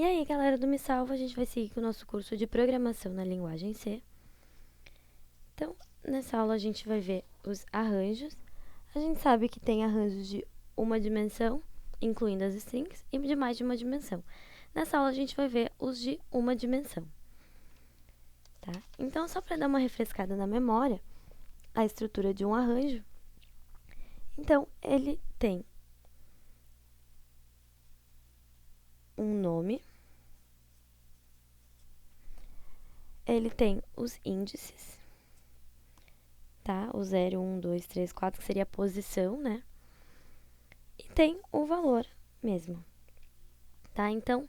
E aí, galera do Me Salva, a gente vai seguir com o nosso curso de programação na linguagem C. Então, nessa aula a gente vai ver os arranjos. A gente sabe que tem arranjos de uma dimensão, incluindo as strings, e de mais de uma dimensão. Nessa aula a gente vai ver os de uma dimensão. Tá? Então, só para dar uma refrescada na memória, a estrutura de um arranjo. Então, ele tem um nome, ele tem os índices, tá? O 0, 1, 2, 3, 4, que seria a posição, né? E tem o valor mesmo, tá? Então,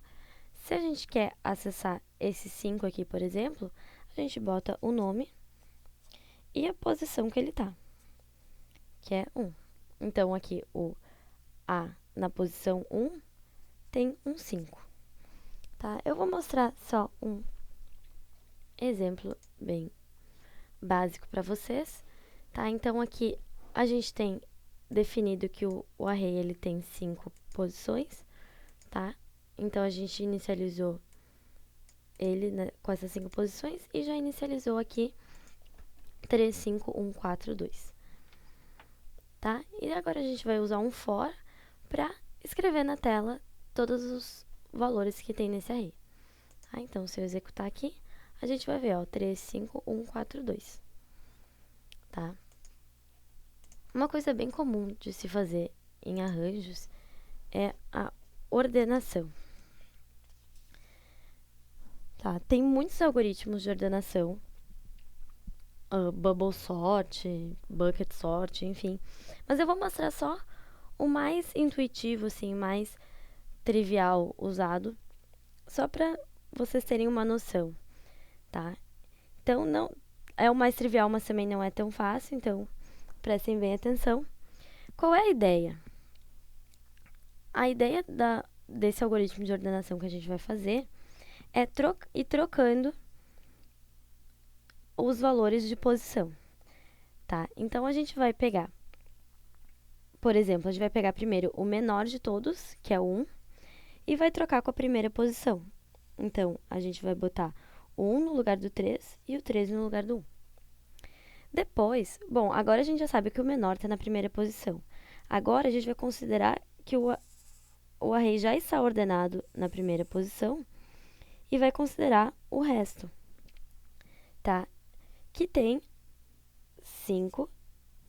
se a gente quer acessar esse 5 aqui, por exemplo, a gente bota o nome e a posição que ele tá, que é 1. Então, aqui o A na posição 1 tem um 5, tá? Eu vou mostrar só um exemplo bem básico para vocês, tá? Então, aqui a gente tem definido que o array ele tem 5 posições, tá? Então, a gente inicializou ele, né, com essas 5 posições e já inicializou aqui 3, 5, 1, 4, 2. Tá? E agora a gente vai usar um for para escrever na tela todos os valores que tem nesse array. Tá? Então, se eu executar aqui, a gente vai ver, ó, 3, 5, 1, 4, 2. Tá? Uma coisa bem comum de se fazer em arranjos é a ordenação. Tá? Tem muitos algoritmos de ordenação, bubble sort, bucket sort, enfim. Mas eu vou mostrar só o mais intuitivo, assim, mais trivial usado, só para vocês terem uma noção, tá? Então, não é o mais trivial, mas também não é tão fácil, então prestem bem atenção. Qual é a ideia? A ideia desse algoritmo de ordenação que a gente vai fazer é ir trocando os valores de posição, tá? Então, a gente vai pegar, por exemplo, a gente vai pegar primeiro o menor de todos, que é o 1, e vai trocar com a primeira posição. Então, a gente vai botar o 1 no lugar do 3 e o 3 no lugar do 1. Depois, bom, agora a gente já sabe que o menor está na primeira posição. Agora, a gente vai considerar que o array já está ordenado na primeira posição e vai considerar o resto, tá? Que tem 5,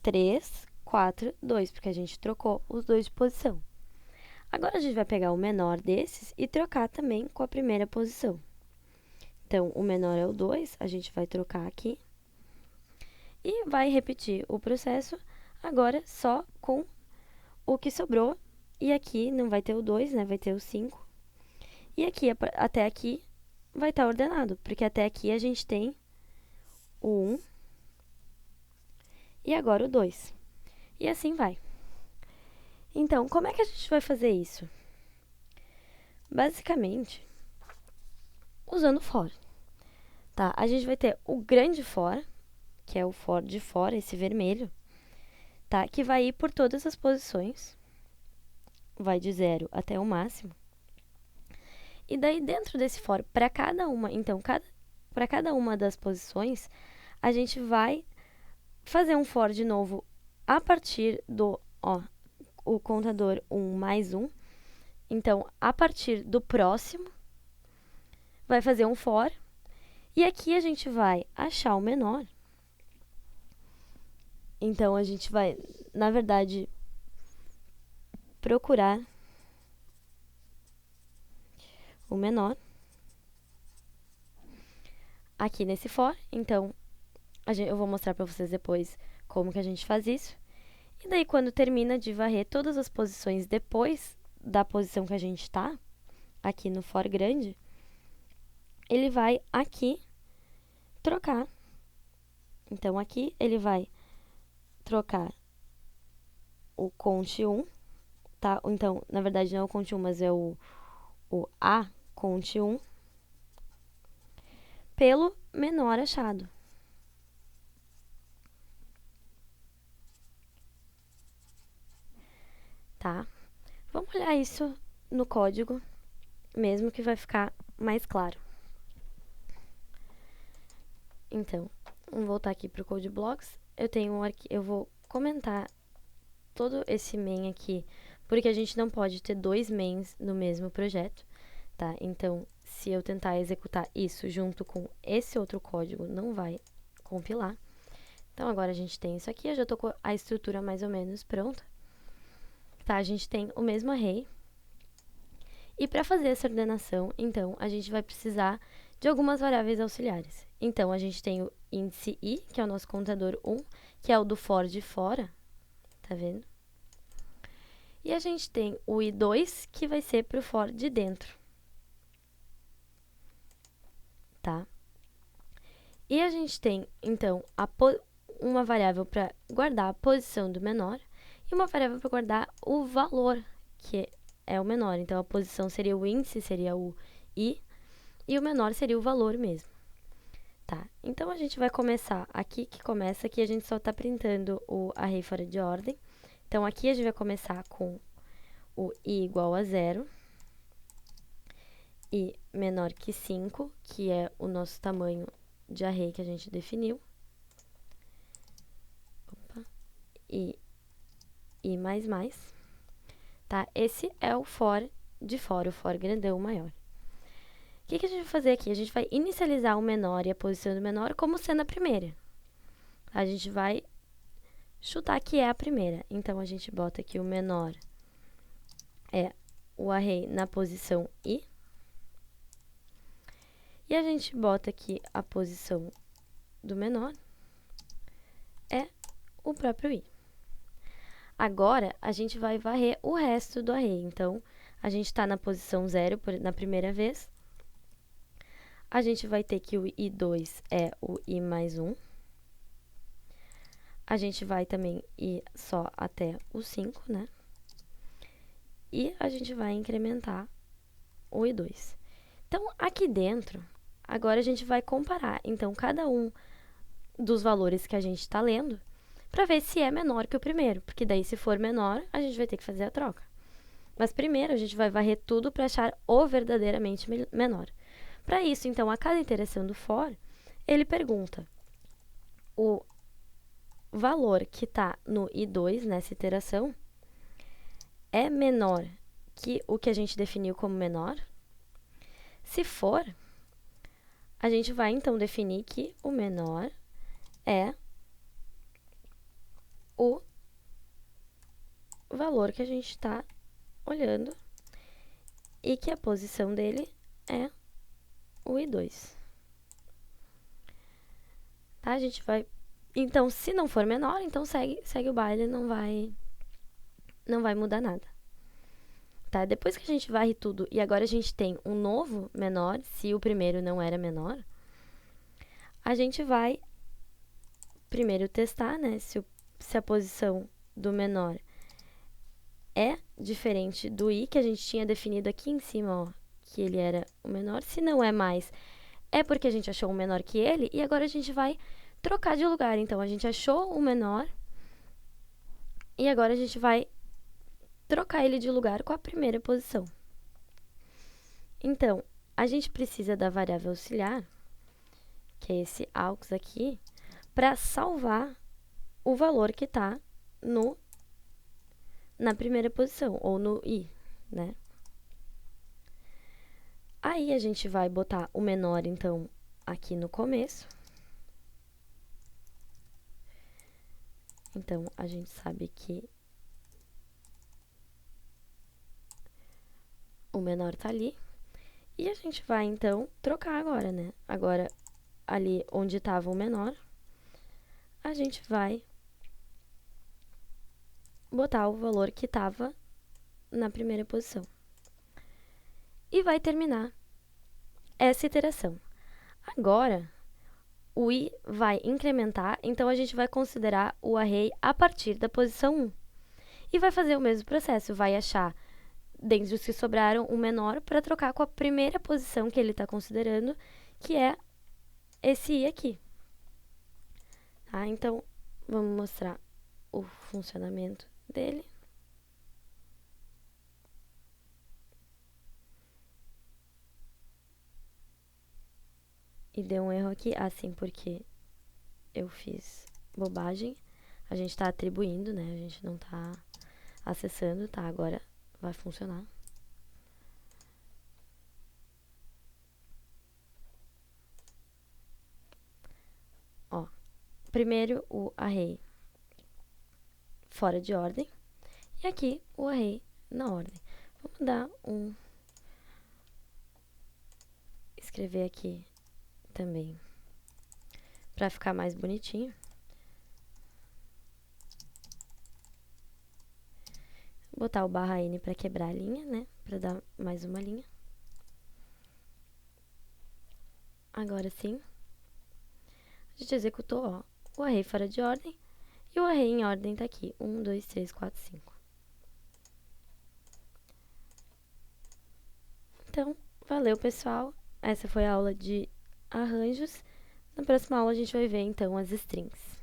3, 4, 2, porque a gente trocou os dois de posição. Agora, a gente vai pegar o menor desses e trocar também com a primeira posição. Então, o menor é o 2, a gente vai trocar aqui. E vai repetir o processo agora só com o que sobrou. E aqui não vai ter o 2, né? Vai ter o 5. E aqui, até aqui, vai estar ordenado, porque até aqui a gente tem o 1 e agora o 2. E assim vai. Então, como é que a gente vai fazer isso? Basicamente, usando for. Tá? A gente vai ter o grande for, que é o for de fora, esse vermelho, tá? Que vai ir por todas as posições, vai de 0 até o máximo. E daí, dentro desse for, para cada uma, então, para cada uma das posições, a gente vai fazer um for de novo a partir do, ó, o contador 1 mais 1. Então, a partir do próximo, vai fazer um for. E aqui a gente vai achar o menor. Então, a gente vai, na verdade, procurar o menor aqui nesse for. Então, eu vou mostrar para vocês depois como que a gente faz isso. E daí, quando termina de varrer todas as posições depois da posição que a gente está, aqui no for grande, ele vai aqui trocar. Então, aqui ele vai trocar o cont 1, tá? Então, na verdade, não é o cont 1, mas é o A cont 1, pelo menor achado. Tá? Vamos olhar isso no código. mesmo que vai ficar mais claro. Então, vamos voltar aqui para o Code Blocks. Eu vou comentar todo esse main aqui, porque a gente não pode ter dois mains no mesmo projeto, tá? Então, se eu tentar executar isso junto com esse outro código, não vai compilar. Então, agora a gente tem isso aqui, eu já estou com a estrutura mais ou menos pronta. Tá, a gente tem o mesmo array. E para fazer essa ordenação, então, a gente vai precisar de algumas variáveis auxiliares. Então, a gente tem o índice i, que é o nosso contador 1, que é o do for de fora, tá vendo? E a gente tem o i2, que vai ser para o for de dentro, tá? E a gente tem, então, uma variável para guardar a posição do menor e uma variável para guardar o valor, que é o menor. Então, a posição seria o índice, seria o i, e o menor seria o valor mesmo. Tá, então a gente vai começar aqui, aqui a gente só está printando o array fora de ordem. Então, aqui a gente vai começar com o i igual a 0, i menor que 5, que é o nosso tamanho de array que a gente definiu. Opa, i mais, tá? Esse é o for de fora, o for grandão maior. O que a gente vai fazer aqui? A gente vai inicializar o menor e a posição do menor como sendo a primeira. A gente vai chutar que é a primeira. Então, a gente bota aqui o menor é o array na posição i. E a gente bota aqui a posição do menor é o próprio i. Agora, a gente vai varrer o resto do array. Então, a gente está na posição 0 na primeira vez. A gente vai ter que o i2 é o i mais 1. A gente vai também ir só até o 5, né? E a gente vai incrementar o i2. Então, aqui dentro, agora a gente vai comparar. Então, cada um dos valores que a gente está lendo, para ver se é menor que o primeiro. Porque daí, se for menor, a gente vai ter que fazer a troca. Mas primeiro, a gente vai varrer tudo para achar o verdadeiramente menor. Para isso, então, a cada iteração do for, ele pergunta o valor que está no i2, nessa iteração, é menor que o que a gente definiu como menor? Se for, a gente vai, então, definir que o menor é o valor que a gente está olhando e que a posição dele é o i2. Tá? A gente vai... Então, se não for menor, então segue o baile, não vai mudar nada. Tá? Depois que a gente varre tudo e agora a gente tem um novo menor, se o primeiro não era menor, a gente vai primeiro testar, né, se a posição do menor é diferente do i, que a gente tinha definido aqui em cima, ó, que ele era o menor. Se não é mais, é porque a gente achou um menor que ele, e agora a gente vai trocar de lugar. Então, a gente achou o menor, e agora a gente vai trocar ele de lugar com a primeira posição. Então, a gente precisa da variável auxiliar, que é esse aux aqui, para salvar o valor que está na primeira posição, ou no i, né? Aí, a gente vai botar o menor, então, aqui no começo. Então, a gente sabe que o menor está ali. E a gente vai, então, trocar agora, né? Agora, ali onde estava o menor, a gente vai botar o valor que estava na primeira posição. E vai terminar essa iteração. Agora, o i vai incrementar, então a gente vai considerar o array a partir da posição 1. E vai fazer o mesmo processo, vai achar, dentre os que sobraram, o menor para trocar com a primeira posição que ele está considerando, que é esse i aqui. Tá? Então, vamos mostrar o funcionamento dele. E deu um erro aqui, assim, porque eu fiz bobagem. A gente tá atribuindo, né? A gente não tá acessando, tá? Agora vai funcionar. Ó, primeiro o array fora de ordem e aqui o array na ordem. Vamos dar escrever aqui também para ficar mais bonitinho. Botar o barra N para quebrar a linha, né? Para dar mais uma linha. Agora sim, a gente executou, ó, o array fora de ordem e o array em ordem tá aqui. 1, 2, 3, 4, 5. Então, valeu, pessoal. Essa foi a aula de arranjos. Na próxima aula a gente vai ver, então, as strings.